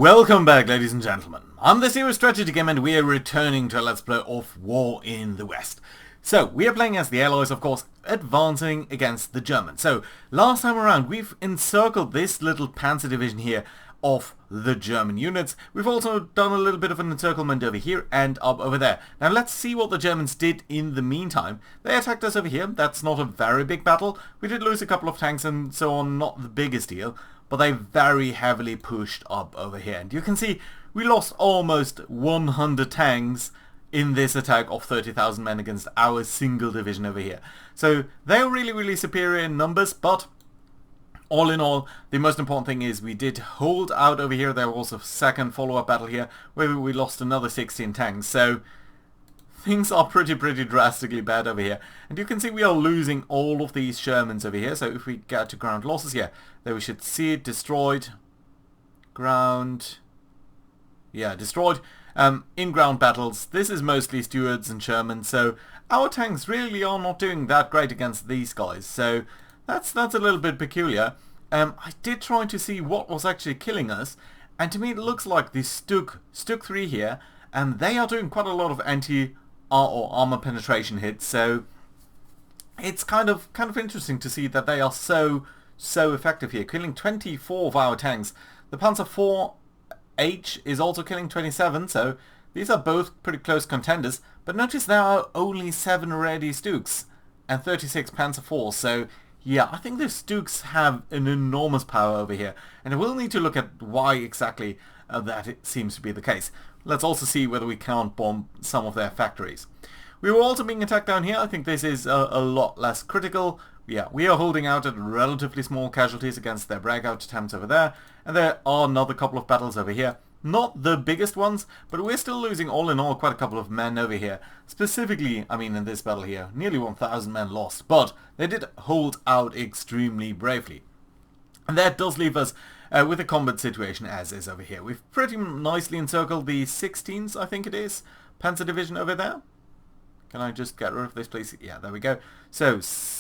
Welcome back, ladies and gentlemen. I'm the Serious Strategy Game and we are returning to a Let's Play of War in the West. So, we are playing as the Allies, of course, advancing against the Germans. So, last time around, we've encircled this little panzer division here of the German units. We've also done a little bit of an encirclement over here and up over there. Now, let's see what the Germans did in the meantime. They attacked us over here. That's not a very big battle. We did lose a couple of tanks and so on, not the biggest deal. But they very heavily pushed up over here. And you can see we lost almost 100 tanks in this attack of 30,000 men against our single division over here. So they're really superior in numbers, but all in all, the most important thing is we did hold out over here. There was a second follow-up battle here where we lost another 16 tanks. So things are pretty drastically bad over here. And you can see we are losing all of these Shermans over here. So if we get to ground losses here, there we should see it destroyed. Ground. Yeah, destroyed. In ground battles, this is mostly Stuarts and Shermans. So our tanks really are not doing that great against these guys. So that's a little bit peculiar. I did try to see what was actually killing us. And to me it looks like the Stuk 3 here. And they are doing quite a lot of armor penetration hits, so it's kind of interesting to see that they are so effective here, killing 24 of our tanks. The Panzer IV-H is also killing 27, so these are both pretty close contenders. But notice there are only 7 ready Stuks and 36 Panzer IVs, so yeah, I think the Stuks have an enormous power over here, and we'll need to look at why exactly that it seems to be the case. Let's also see whether we can't bomb some of their factories. We were also being attacked down here. I think this is a lot less critical. Yeah, we are holding out at relatively small casualties against their breakout attempts over there. And there are another couple of battles over here. Not the biggest ones, but we're still losing all in all quite a couple of men over here. Specifically, I mean in this battle here, nearly 1,000 men lost. But they did hold out extremely bravely. And that does leave us with a combat situation as is over here. We've pretty nicely encircled the 16th, I think it is, Panzer Division over there. Can I just get rid of this, please? Yeah, there we go. So,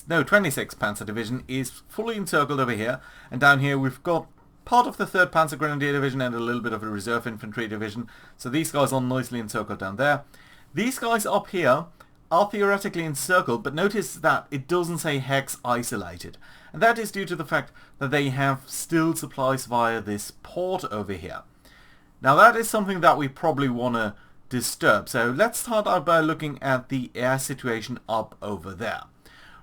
no, 26th Panzer Division is fully encircled over here. And down here we've got part of the 3rd Panzer Grenadier Division and a little bit of a Reserve Infantry Division. So these guys are nicely encircled down there. These guys up here are theoretically encircled, but notice that it doesn't say hex isolated. And that is due to the fact that they have still supplies via this port over here. Now that is something that we probably want to disturb. So let's start out by looking at the air situation up over there.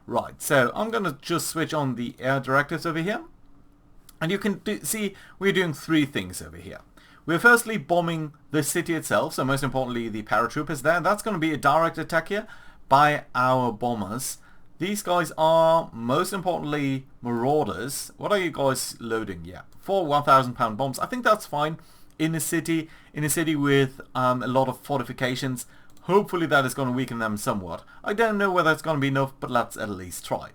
Right, so I'm going to just switch on the air directives over here. And you can see we're doing 3 things over here. We're firstly bombing the city itself, so most importantly the paratroopers there. That's going to be a direct attack here by our bombers. These guys are, most importantly, marauders. What are you guys loading? Yeah, 4 1,000-pound bombs. I think that's fine in a city with a lot of fortifications. Hopefully that is going to weaken them somewhat. I don't know whether it's going to be enough, but let's at least try.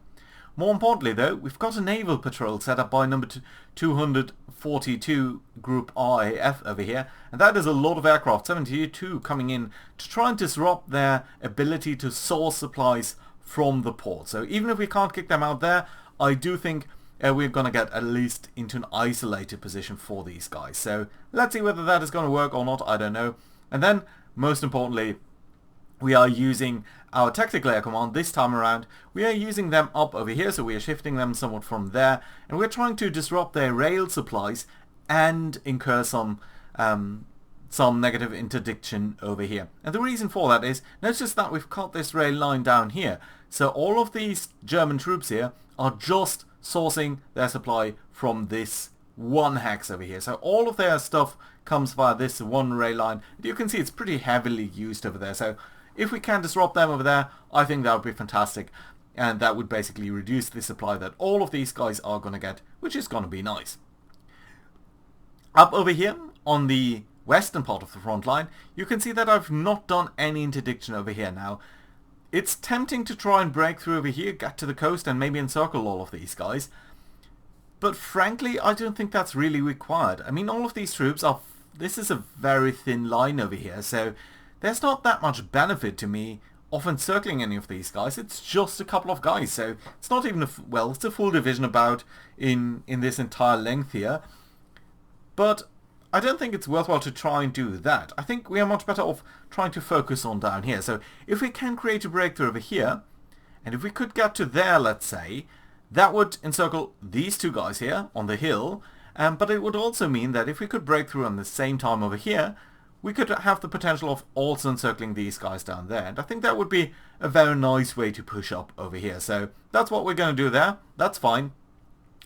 More importantly though, we've got a naval patrol set up by number 242 Group RAF over here, and that is a lot of aircraft, 72 coming in to try and disrupt their ability to source supplies from the port. So even if we can't kick them out there, I do think we're going to get at least into an isolated position for these guys. So let's see whether that is going to work or not, I don't know. And then, most importantly, we are using our Tactical Air Command this time around. We are using them up over here, so we are shifting them somewhat from there. And we're trying to disrupt their rail supplies and incur some negative interdiction over here. And the reason for that is, notice that we've cut this rail line down here. So all of these German troops here are just sourcing their supply from this one hex over here. So all of their stuff comes via this one rail line. You can see it's pretty heavily used over there. So if we can disrupt them over there, I think that would be fantastic. And that would basically reduce the supply that all of these guys are going to get, which is going to be nice. Up over here on the western part of the front line, you can see that I've not done any interdiction over here now. It's tempting to try and break through over here, get to the coast and maybe encircle all of these guys. But frankly, I don't think that's really required. I mean, all of these troops are... This is a very thin line over here, so there's not that much benefit to me of encircling any of these guys. It's just a couple of guys, so it's not even well, it's a full division about in this entire length here. But I don't think it's worthwhile to try and do that. I think we are much better off trying to focus on down here. So if we can create a breakthrough over here, and if we could get to there, let's say, that would encircle these two guys here on the hill, but it would also mean that if we could break through on the same time over here, we could have the potential of also encircling these guys down there. And I think that would be a very nice way to push up over here. So that's what we're going to do there. That's fine.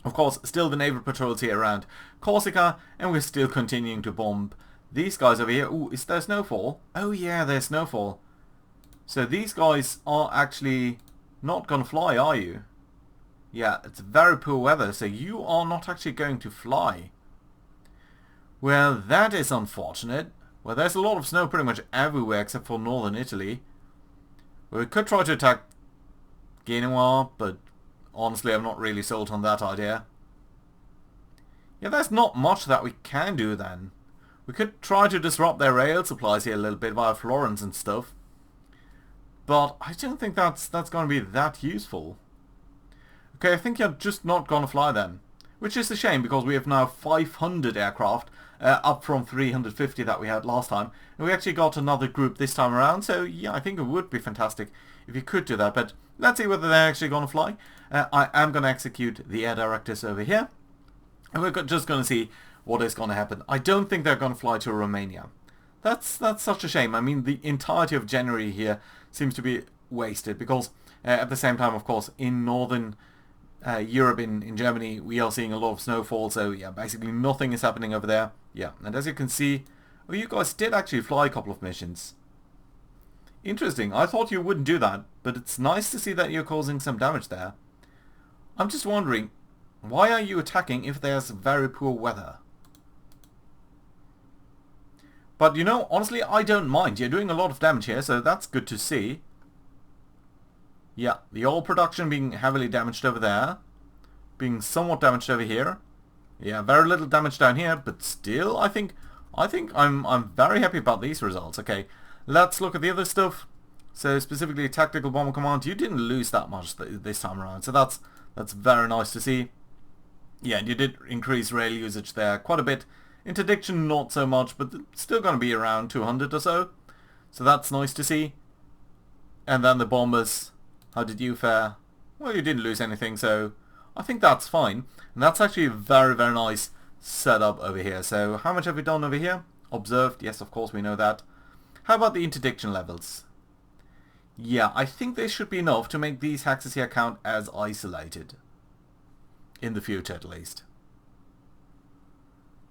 Of course, still the naval patrols here around Corsica, and we're still continuing to bomb these guys over here. Ooh, is there snowfall? Oh yeah, there's snowfall. So these guys are actually not going to fly, are you? Yeah, it's very poor weather, so you are not actually going to fly. Well, that is unfortunate. Well, there's a lot of snow pretty much everywhere except for northern Italy. Well, we could try to attack Genoa, but honestly, I'm not really sold on that idea. Yeah, there's not much that we can do then. We could try to disrupt their rail supplies here a little bit via Florence and stuff. But I don't think that's going to be that useful. Okay, I think you're just not going to fly then. Which is a shame because we have now 500 aircraft, up from 350 that we had last time. And we actually got another group this time around, so yeah, I think it would be fantastic if you could do that. But let's see whether they're actually going to fly. I am going to execute the air directors over here. And we're just going to see what is going to happen. I don't think they're going to fly to Romania. That's such a shame. I mean, the entirety of January here seems to be wasted because at the same time, of course, in northern Europe, in Germany, we are seeing a lot of snowfall. So yeah, basically nothing is happening over there. Yeah, and as you can see, oh, you guys did actually fly a couple of missions. Interesting. I thought you wouldn't do that, but it's nice to see that you're causing some damage there. I'm just wondering, why are you attacking if there's very poor weather? But you know, honestly, I don't mind. You're doing a lot of damage here, so that's good to see. Yeah, the oil production being heavily damaged over there. Being somewhat damaged over here. Yeah, very little damage down here, but still, I think I'm very happy about these results. Okay, let's look at the other stuff. So specifically, Tactical Bomber Command, you didn't lose that much this time around, so that's very nice to see. Yeah, and you did increase rail usage there quite a bit. Interdiction not so much, but still going to be around 200 or so. So that's nice to see. And then the bombers, how did you fare? Well, you didn't lose anything, so I think that's fine. And that's actually a very, very nice setup over here. So how much have we done over here? Observed, yes, of course, we know that. How about the interdiction levels? Yeah, I think they should be enough to make these hexes here count as isolated. In the future, at least.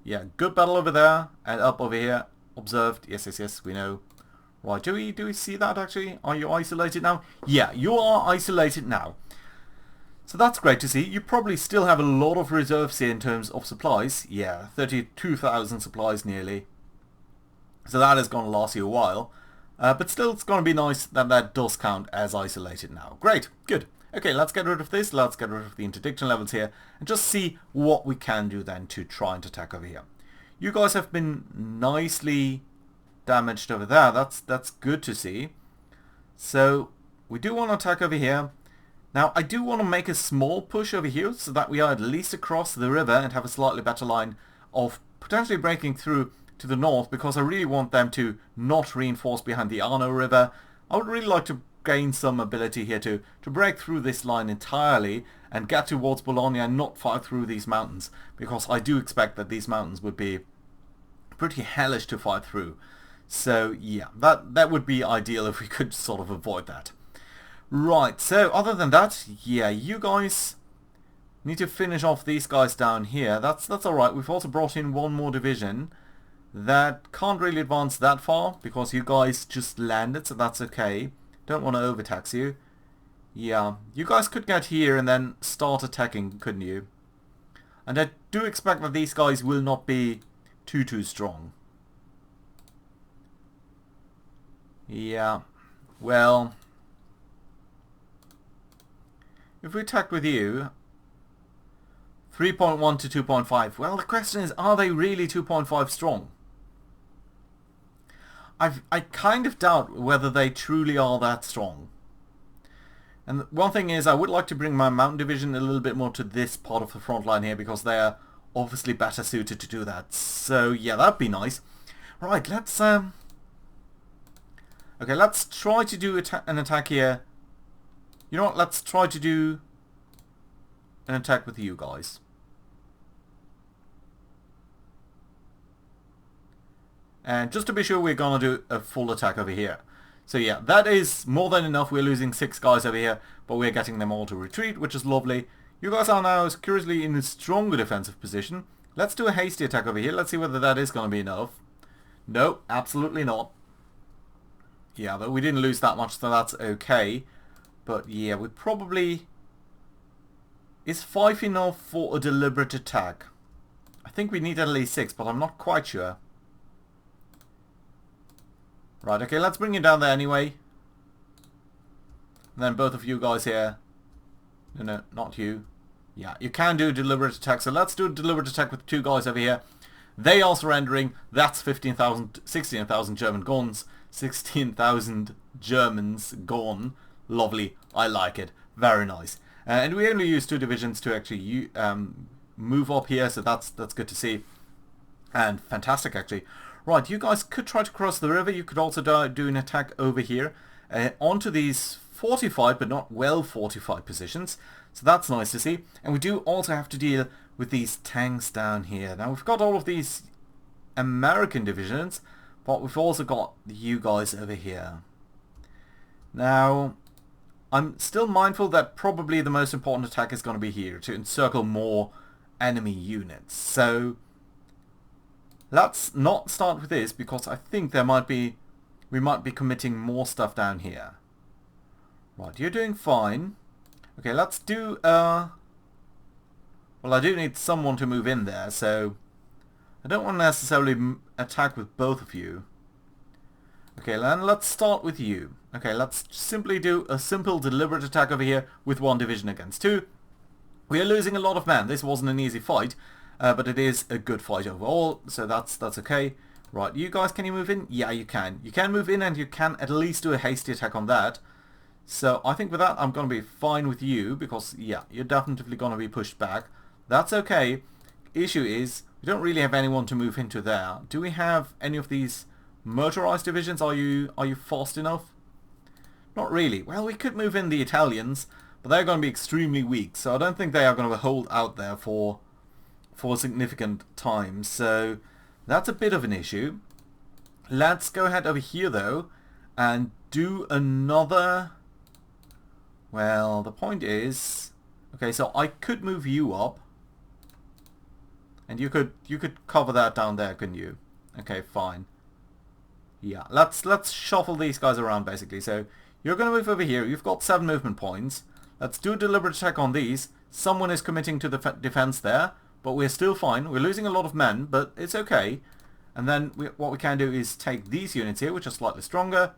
Yeah, good battle over there, and up over here. Observed, yes, we know. Right, do we see that actually? Are you isolated now? Yeah, you are isolated now. So that's great to see. You probably still have a lot of reserves here in terms of supplies. Yeah, 32,000 supplies nearly. So that is going to last you a while. But still, it's going to be nice that that does count as isolated now. Great, good. Okay, let's get rid of this. Let's get rid of the interdiction levels here and just see what we can do then to try and attack over here. You guys have been nicely damaged over there. That's good to see. So we do want to attack over here. Now I do want to make a small push over here so that we are at least across the river and have a slightly better line of potentially breaking through to the north, because I really want them to not reinforce behind the Arno River. I would really like to gain some ability here to break through this line entirely and get towards Bologna and not fight through these mountains, because I do expect that these mountains would be pretty hellish to fight through. So yeah, that would be ideal if we could sort of avoid that. Right, so other than that, yeah, you guys need to finish off these guys down here. That's alright. We've also brought in one more division that can't really advance that far because you guys just landed, so that's okay. Don't want to overtax you. Yeah, you guys could get here and then start attacking, couldn't you? And I do expect that these guys will not be too strong. Yeah, well, if we attack with you, 3.1 to 2.5, well, the question is, are they really 2.5 strong? I kind of doubt whether they truly are that strong. And one thing is, I would like to bring my mountain division a little bit more to this part of the front line here, because they're obviously better suited to do that. So yeah, that'd be nice. Right, let's okay, let's try to do an attack here. You know what? Let's try to do an attack with you guys. And just to be sure, we're gonna do a full attack over here. So yeah, that is more than enough. We're losing 6 guys over here, but we're getting them all to retreat, which is lovely. You guys are now curiously in a stronger defensive position. Let's do a hasty attack over here. Let's see whether that is going to be enough. No, absolutely not. Yeah, but we didn't lose that much, so that's okay. But yeah, we probably... Is 5 enough for a deliberate attack? I think we need at least 6, but I'm not quite sure. Right, okay, let's bring you down there anyway. And then both of you guys here. No, not you. Yeah, you can do a deliberate attack, so let's do a deliberate attack with 2 guys over here. They are surrendering. That's 16,000 German guns. 16,000 Germans gone. Lovely. I like it. Very nice. And we only use 2 divisions to actually move up here, so that's good to see. And fantastic, actually. Right, you guys could try to cross the river. You could also do an attack over here onto these fortified but not well fortified positions. So that's nice to see. And we do also have to deal with these tanks down here. Now we've got all of these American divisions, but we've also got you guys over here. Now, I'm still mindful that probably the most important attack is going to be here, to encircle more enemy units. So let's not start with this, because I think we might be committing more stuff down here. Right, you're doing fine. Okay, let's do well, I do need someone to move in there, so I don't want to necessarily attack with both of you. Okay, then let's start with you. Okay, let's simply do a simple deliberate attack over here with 1 division against 2. We are losing a lot of men. This wasn't an easy fight, but it is a good fight overall, so that's okay. Right, you guys, can you move in? Yeah, you can. You can move in, and you can at least do a hasty attack on that. So I think with that, I'm going to be fine with you, because, yeah, you're definitely going to be pushed back. That's okay. Issue is, we don't really have anyone to move into there. Do we have any of these motorized divisions? Are you fast enough? Not really. Well, we could move in the Italians, but they're going to be extremely weak, so I don't think they are going to hold out there for a significant time. So that's a bit of an issue. Let's go ahead over here, though, and do another... Well, the point is... Okay, so I could move you up. And you could cover that down there, couldn't you? Okay, fine. Yeah, let's shuffle these guys around, basically. So you're going to move over here. You've got 7 movement points. Let's do a deliberate attack on these. Someone is committing to the defense there, but we're still fine. We're losing a lot of men, but it's okay. And then what we can do is take these units here, which are slightly stronger,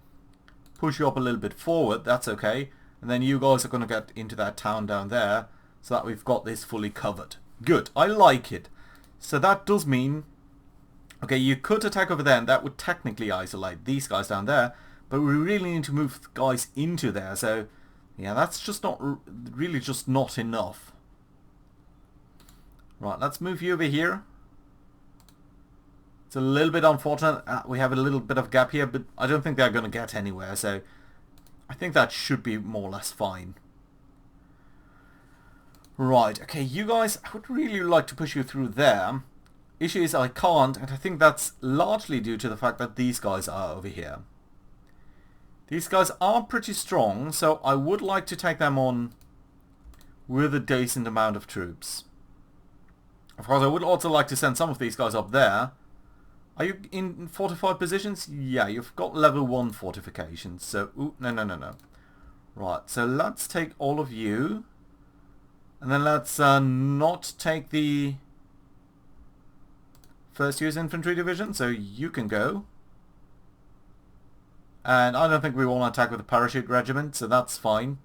push you up a little bit forward. That's okay. And then you guys are going to get into that town down there, so that we've got this fully covered. Good. I like it. So that does mean, okay, you could attack over there, and that would technically isolate these guys down there, but we really need to move guys into there. So yeah, that's just not really just not enough. Right, let's move you over here. It's a little bit unfortunate. We have a little bit of gap here, but I don't think they're going to get anywhere, so I think that should be more or less fine. Right, okay, you guys, I would really like to push you through there. Issue is I can't, and I think that's largely due to the fact that these guys are over here. These guys are pretty strong, so I would like to take them on with a decent amount of troops. Of course, I would also like to send some of these guys up there. Are you in fortified positions? Yeah, you've got level 1 fortifications, so... Ooh, no. Right, so let's take all of you. And then let's not take the 1st US Infantry Division, so you can go. And I don't think we want to attack with a parachute regiment, so that's fine.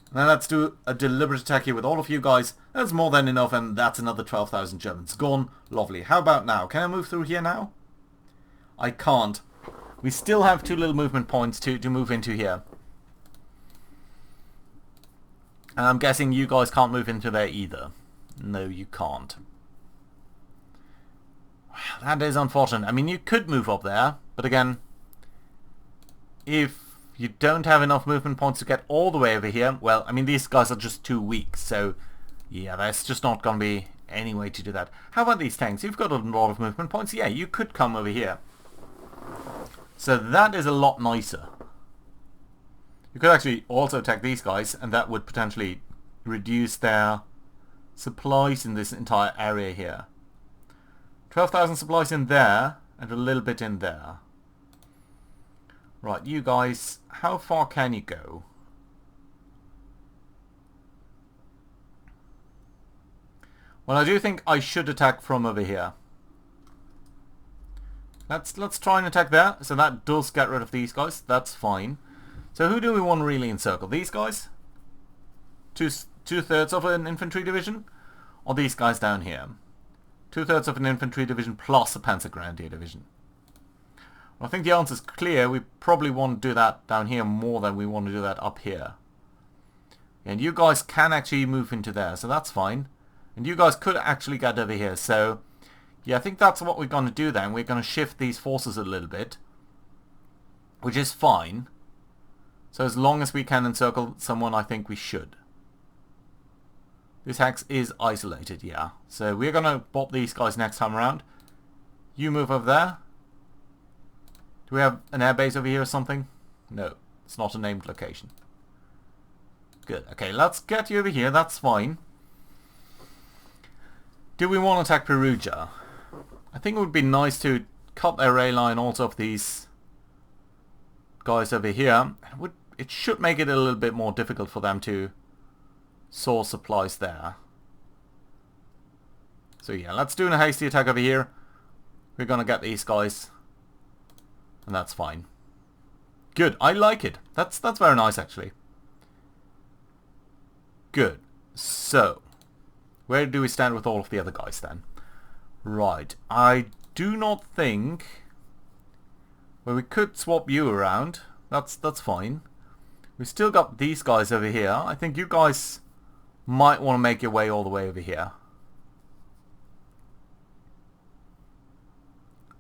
And then let's do a deliberate attack here with all of you guys. That's more than enough, and that's another 12,000 Germans gone. Lovely. How about now? Can I move through here now? I can't. We still have 2 little movement points to move into here. And I'm guessing you guys can't move into there either. No, you can't. That is unfortunate. I mean, you could move up there, but again, if you don't have enough movement points to get all the way over here, well, I mean, these guys are just too weak, so yeah, there's just not going to be any way to do that. How about these tanks? You've got a lot of movement points. Yeah, you could come over here. So that is a lot nicer. You could actually also attack these guys, and that would potentially reduce their supplies in this entire area here. 12,000 supplies in there, and a little bit in there. Right, you guys, how far can you go? Well, I do think I should attack from over here. Let's try and attack there. So that does get rid of these guys. That's fine. So who do we want to really encircle? These guys? Two-thirds of an infantry division? Or these guys down here? Two-thirds of an infantry division plus a panzer grenadier division. Well, I think the answer is clear. We probably want to do that down here more than we want to do that up here. And you guys can actually move into there, so that's fine. And you guys could actually get over here, so yeah, I think that's what we're going to do then. We're going to shift these forces a little bit, which is fine. So as long as we can encircle someone, I think we should. This hex is isolated, yeah. So we're going to bop these guys next time around. You move over there. Do we have an airbase over here or something? No, it's not a named location. Good. Okay, let's get you over here. That's fine. Do we want to attack Perugia? I think it would be nice to cut their rail line also of these guys over here. It should make it a little bit more difficult for them to source supplies there. So yeah, let's do a hasty attack over here. We're gonna get these guys, and that's fine. Good, I like it. That's very nice actually. Good. So, where do we stand with all of the other guys then? Right, I do not think... Well, we could swap you around. That's fine. We've still got these guys over here. I think you guys might want to make your way all the way over here.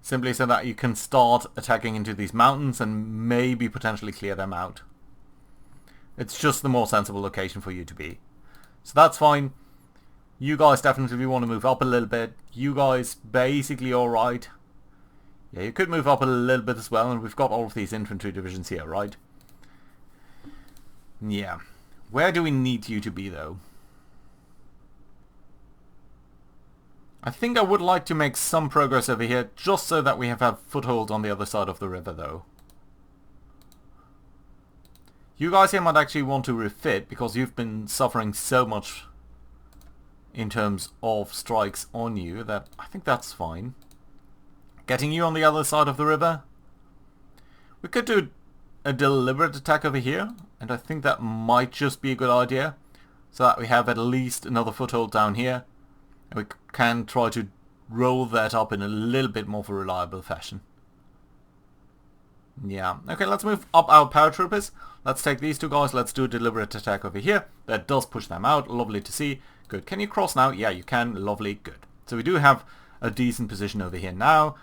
Simply so that you can start attacking into these mountains and maybe potentially clear them out. It's just the more sensible location for you to be. So that's fine. You guys definitely want to move up a little bit. You guys basically alright. Yeah, you could move up a little bit as well, and we've got all of these infantry divisions here, right? Yeah. Where do we need you to be though? I think I would like to make some progress over here, just so that we have a foothold on the other side of the river though. You guys here might actually want to refit, because you've been suffering so much in terms of strikes on you that I think that's fine. Getting you on the other side of the river. We could do a deliberate attack over here, and I think that might just be a good idea, so that we have at least another foothold down here, and we can try to roll that up in a little bit more of a reliable fashion. Yeah, okay, let's move up our paratroopers. Let's take these two guys, let's do a deliberate attack over here. That does push them out, lovely to see. Good, can you cross now? Yeah, you can, lovely, good. So we do have a decent position over here now.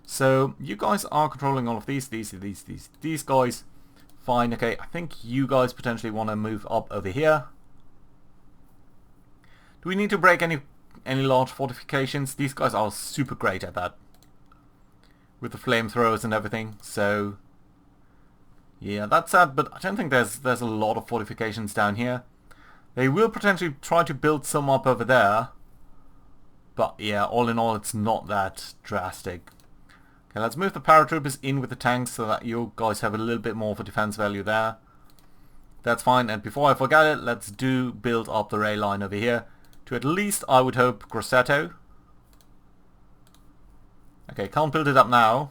So you guys are controlling all of these guys. Fine, okay, I think you guys potentially want to move up over here. Do we need to break any large fortifications? These guys are super great at that, with the flamethrowers and everything, so yeah, that's sad, but I don't think there's a lot of fortifications down here. They will potentially try to build some up over there, but yeah, all in all, it's not that drastic. Okay, let's move the paratroopers in with the tanks so that you guys have a little bit more of a defense value there. That's fine, and before I forget it, let's build up the rail line over here to at least, I would hope, Grosseto. Okay, can't build it up now.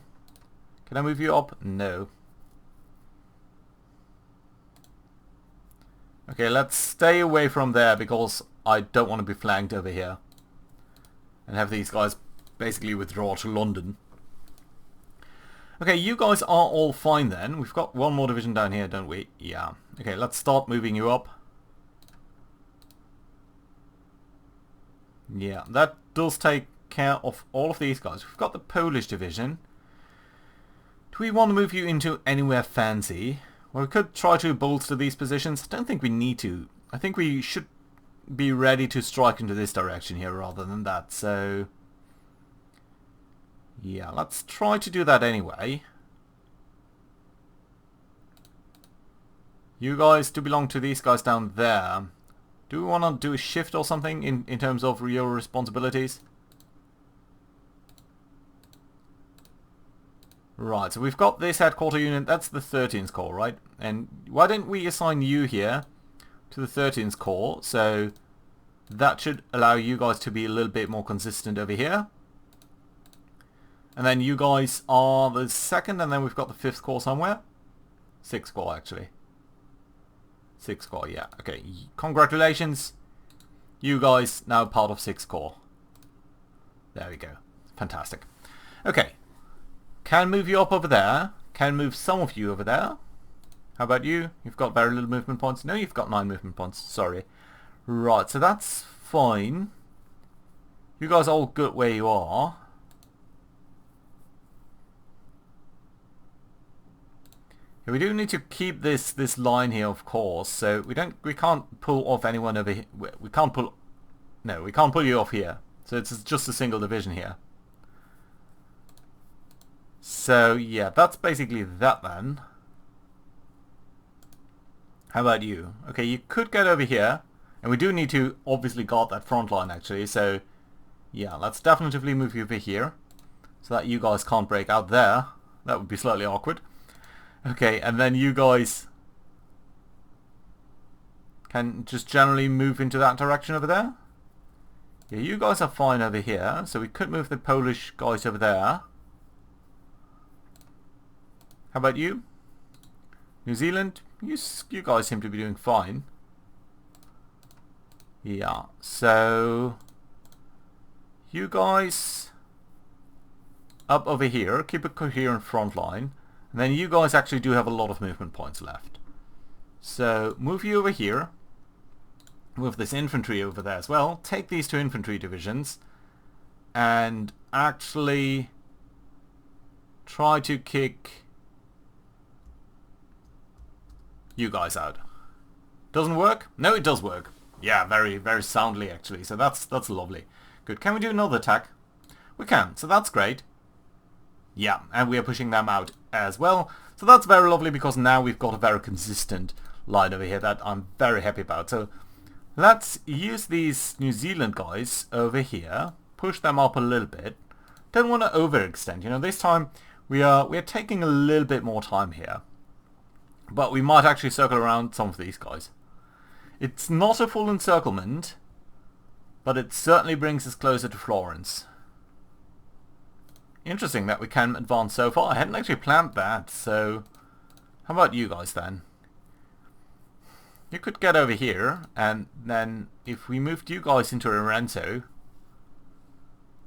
Can I move you up? No. Okay, let's stay away from there because I don't want to be flanked over here and have these guys basically withdraw to London. Okay, you guys are all fine then. We've got one more division down here, don't we? Yeah. Okay, let's start moving you up. Yeah, that does take care of all of these guys. We've got the Polish division. Do we want to move you into anywhere fancy? Well, we could try to bolster these positions. I don't think we need to. I think we should be ready to strike into this direction here rather than that. So, yeah, let's try to do that anyway. You guys do belong to these guys down there. Do we want to do a shift or something in terms of your responsibilities? Right, so we've got this headquarter unit. That's the 13th Corps, right? And why don't we assign you here to the 13th Corps? So that should allow you guys to be a little bit more consistent over here. And then you guys are the 2nd, and then we've got the 5th Corps somewhere. 6th Corps, actually. 6th Corps, yeah. Okay, congratulations. You guys now part of 6th Corps. There we go. Fantastic. Okay. Can move you up over there. Can move some of you over there. How about you? You've got very little movement points. No, you've got 9 movement points. Sorry. Right, so that's fine. You guys are all good where you are. Yeah, we do need to keep this line here, of course. So we can't pull off anyone over here. We can't pull you off here. So it's just a single division here. So yeah, that's basically that then. How about you? Okay, you could get over here. And we do need to obviously guard that front line actually. So yeah, let's definitively move you over here. So that you guys can't break out there. That would be slightly awkward. Okay, and then you guys can just generally move into that direction over there. Yeah, you guys are fine over here. So we could move the Polish guys over there. How about you? New Zealand? You guys seem to be doing fine. Yeah, so you guys up over here, keep a coherent front line. And then you guys actually do have a lot of movement points left. So move you over here. Move this infantry over there as well. Take these 2 infantry divisions. And actually try to kick you guys out. Doesn't work? No, it does work. Yeah, very, very soundly actually. So that's lovely. Good. Can we do another attack? We can. So that's great. Yeah, and we are pushing them out as well. So that's very lovely because now we've got a very consistent line over here that I'm very happy about. So let's use these New Zealand guys over here. Push them up a little bit. Don't want to overextend. You know, this time we are taking a little bit more time here. But we might actually circle around some of these guys. It's not a full encirclement, but it certainly brings us closer to Florence. Interesting that we can advance so far. I hadn't actually planned that, so how about you guys then? You could get over here, and then if we moved you guys into Lorenzo,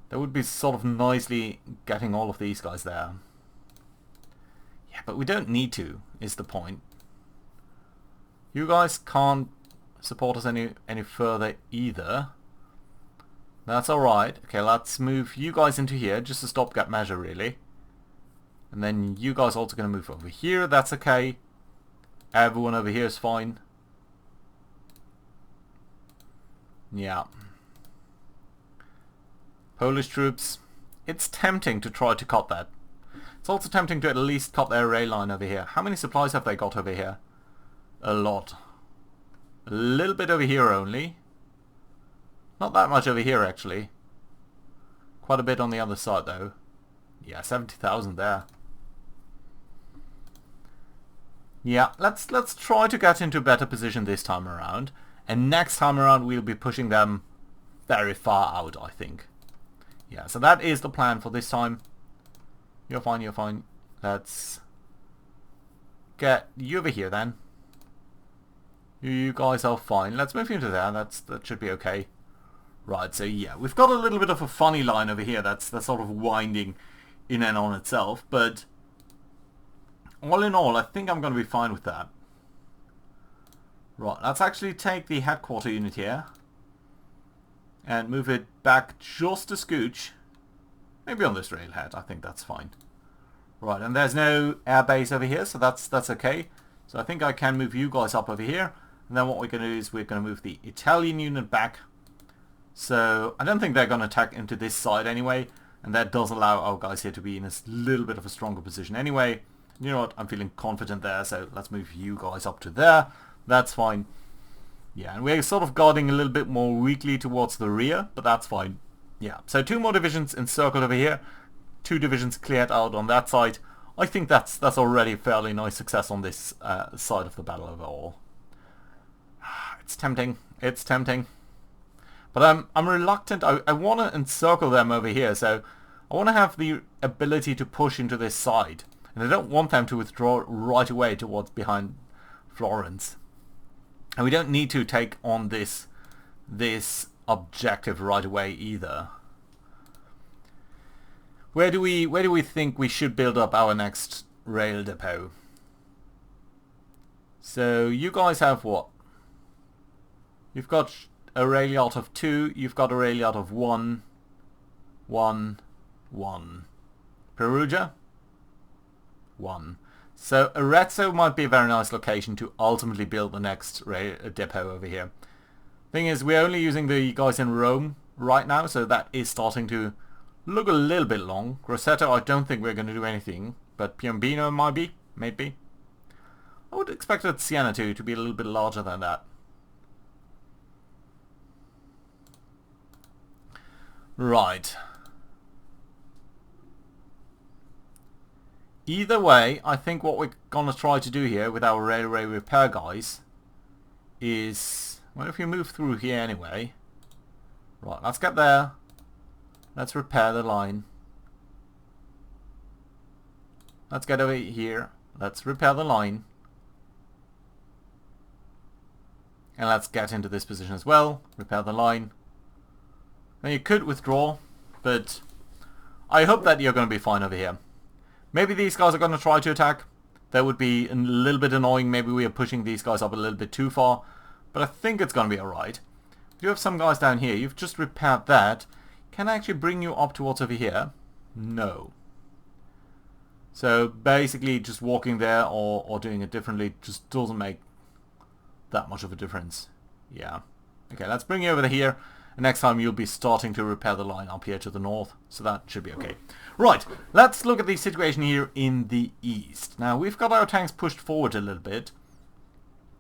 that would be sort of nicely getting all of these guys there. Yeah, but we don't need to, is the point. You guys can't support us any further either. That's alright. Okay, let's move you guys into here, just a stopgap measure really. And then you guys also going to move over here, that's okay. Everyone over here is fine. Yeah. Polish troops. It's tempting to try to cut that. It's also tempting to at least cut their array line over here. How many supplies have they got over here? A lot. A little bit over here only. Not that much over here actually. Quite a bit on the other side though. Yeah, 70,000 there. Yeah, let's try to get into a better position this time around. And next time around we'll be pushing them very far out, I think. Yeah, so that is the plan for this time. You're fine, you're fine. Let's get you over here then. You guys are fine. Let's move you into there. That should be okay. Right, so yeah, we've got a little bit of a funny line over here that's sort of winding in and on itself, but all in all, I think I'm going to be fine with that. Right, let's actually take the headquarter unit here and move it back just a scooch. Maybe on this railhead, I think that's fine. Right, and there's no air base over here, so that's okay. So I think I can move you guys up over here. And then what we're going to do is we're going to move the Italian unit back. So I don't think they're going to attack into this side anyway. And that does allow our guys here to be in a little bit of a stronger position anyway. You know what, I'm feeling confident there, so let's move you guys up to there. That's fine. Yeah, and we're sort of guarding a little bit more weakly towards the rear, but that's fine. Yeah, so 2 more divisions encircled over here. 2 divisions cleared out on that side. I think that's already a fairly nice success on this side of the battle overall. It's tempting. It's tempting. But I'm reluctant. I want to encircle them over here, so I want to have the ability to push into this side. And I don't want them to withdraw right away towards behind Florence. And we don't need to take on this objective right away either. Where do we think we should build up our next rail depot? So you guys have what? You've got a rail yard of 2, you've got a rail yard of 1, 1, 1. Perugia? 1. So Arezzo might be a very nice location to ultimately build the next rail depot over here. Thing is, we're only using the guys in Rome right now, so that is starting to look a little bit long. Grosseto, I don't think we're going to do anything, but Piombino might be, maybe. I would expect Siena to be a little bit larger than that. Right. Either way, I think what we're going to try to do here with our railway repair guys is... Well, if we move through here anyway... Right, let's get there. Let's repair the line. Let's get over here. Let's repair the line. And let's get into this position as well. Repair the line. Now you could withdraw, but I hope that you're going to be fine over here. Maybe these guys are going to try to attack. That would be a little bit annoying. Maybe we are pushing these guys up a little bit too far. But I think it's going to be alright. You have some guys down here. You've just repaired that. Can I actually bring you up towards over here? No. So basically just walking there or doing it differently just doesn't make that much of a difference. Yeah. Okay, let's bring you over here. Next time you'll be starting to repair the line up here to the north, so that should be okay. Right, let's look at the situation here in the east. Now, we've got our tanks pushed forward a little bit.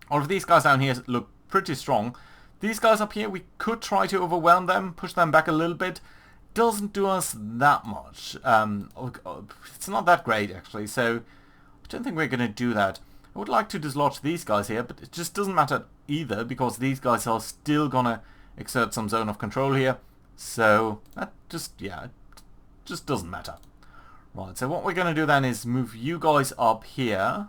All of these guys down here look pretty strong. These guys up here, we could try to overwhelm them, push them back a little bit. Doesn't do us that much. It's not that great, actually, so I don't think we're going to do that. I would like to dislodge these guys here, but it just doesn't matter either, because these guys are still going to exert some zone of control here, so that just, yeah, it just doesn't matter. Right, so what we're going to do then is move you guys up here,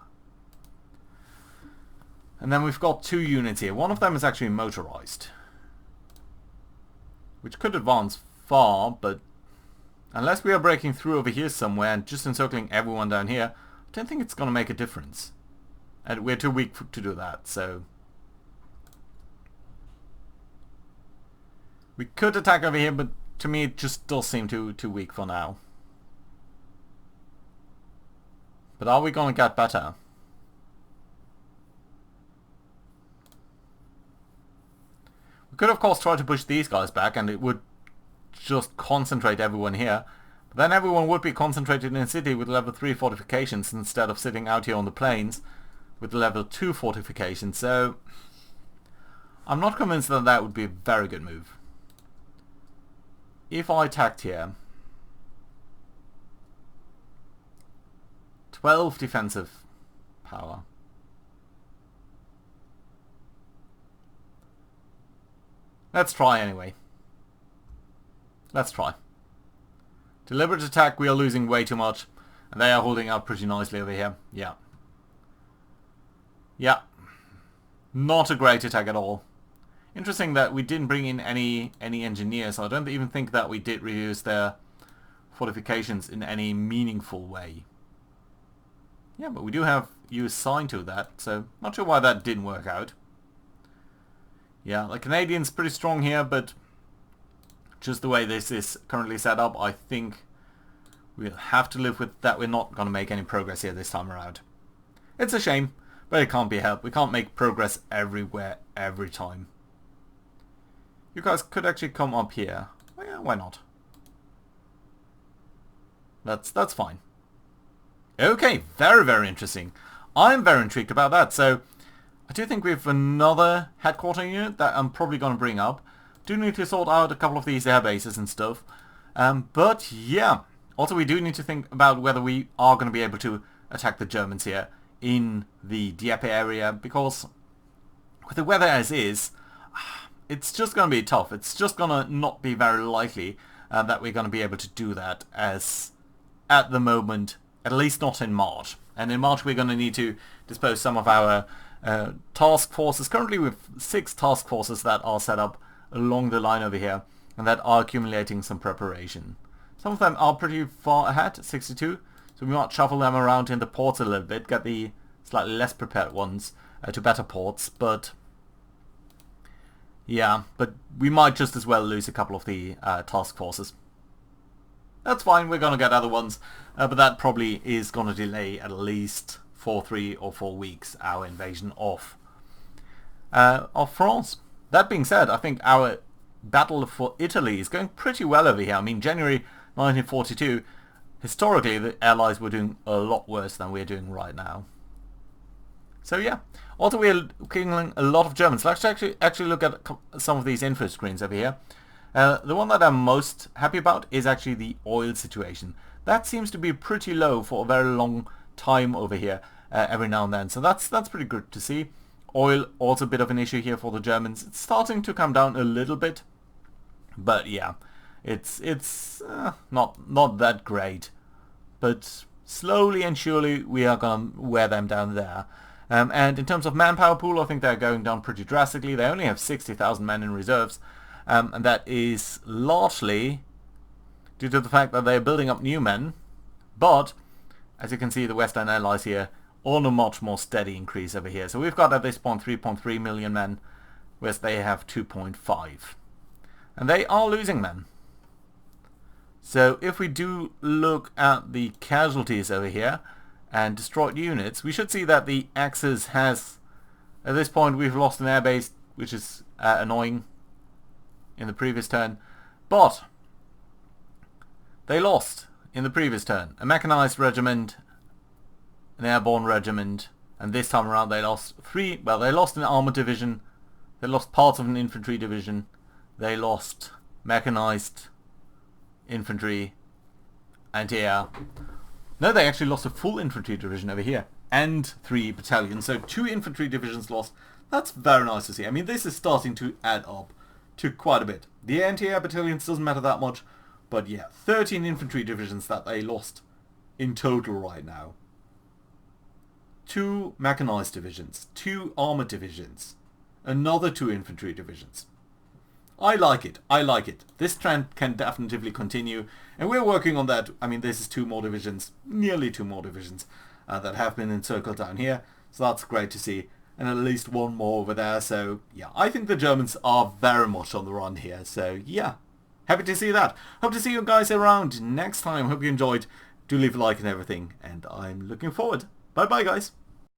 and then we've got 2 units here. One of them is actually motorized, which could advance far, but unless we are breaking through over here somewhere and just encircling everyone down here, I don't think it's going to make a difference, and we're too weak to do that, so we could attack over here, but to me it just does seem too weak for now. But are we going to get better? We could of course try to push these guys back and it would just concentrate everyone here. But then everyone would be concentrated in a city with level 3 fortifications instead of sitting out here on the plains with level 2 fortifications. So I'm not convinced that that would be a very good move. If I attacked here, 12 defensive power. Let's try anyway. Let's try. Deliberate attack, we are losing way too much. And they are holding out pretty nicely over here. Yeah. Yeah. Not a great attack at all. Interesting that we didn't bring in any engineers. I don't even think that we did reduce their fortifications in any meaningful way. Yeah, but we do have you assigned to that, so not sure why that didn't work out. Yeah, the Canadians pretty strong here, but just the way this is currently set up, I think we'll have to live with that. We're not going to make any progress here this time around. It's a shame, but it can't be helped. We can't make progress everywhere, every time. You guys could actually come up here. Well, yeah, why not? That's fine. Okay, very, very interesting. I'm very intrigued about that. So, I do think we have another headquarter unit that I'm probably going to bring up. Do need to sort out a couple of these air bases and stuff. But, yeah. Also, we do need to think about whether we are going to be able to attack the Germans here in the Dieppe area, because with the weather as is, it's just going to be tough. It's just going to not be very likely that we're going to be able to do that as at the moment, at least not in March. And in March we're going to need to dispose some of our task forces. Currently we have 6 task forces that are set up along the line over here and that are accumulating some preparation. Some of them are pretty far ahead, 62, so we might shuffle them around in the ports a little bit, get the slightly less prepared ones to better ports, but yeah, but we might just as well lose a couple of the task forces. That's fine, we're going to get other ones, but that probably is going to delay at least for 3 or 4 weeks our invasion of France. That being said, I think our battle for Italy is going pretty well over here. I mean, January 1942, historically the Allies were doing a lot worse than we're doing right now. So yeah, also we're killing a lot of Germans. Let's actually look at some of these info screens over here. The one that I'm most happy about is actually the oil situation. That seems to be pretty low for a very long time over here, every now and then. So that's pretty good to see. Oil also a bit of an issue here for the Germans. It's starting to come down a little bit, but yeah, it's not that great. But slowly and surely we are gonna wear them down there. And in terms of manpower pool, I think they're going down pretty drastically. They only have 60,000 men in reserves. And that is largely due to the fact that they're building up new men. But, as you can see, the Western Allies here on a much more steady increase over here. So we've got at this point 3.3 million men, whereas they have 2.5. And they are losing men. So if we do look at the casualties over here and destroyed units, we should see that the Axis has, at this point we've lost an airbase, which is annoying in the previous turn, but they lost in the previous turn a mechanized regiment, an airborne regiment, and this time around they lost 3, well, they lost an armored division, they lost parts of an infantry division, they lost mechanized infantry, anti-air. No, they actually lost a full infantry division over here and 3 battalions, so 2 infantry divisions lost. That's very nice to see. I mean, this is starting to add up to quite a bit. The anti-air battalions doesn't matter that much, but yeah, 13 infantry divisions that they lost in total right now. 2 mechanized divisions, 2 armored divisions, another 2 infantry divisions. I like it. I like it. This trend can definitively continue, and we're working on that. I mean, this is 2 more divisions, nearly 2 more divisions that have been encircled down here, so that's great to see. And at least 1 more over there, so yeah, I think the Germans are very much on the run here, so yeah, happy to see that. Hope to see you guys around next time. Hope you enjoyed. Do leave a like and everything, and I'm looking forward. Bye bye, guys.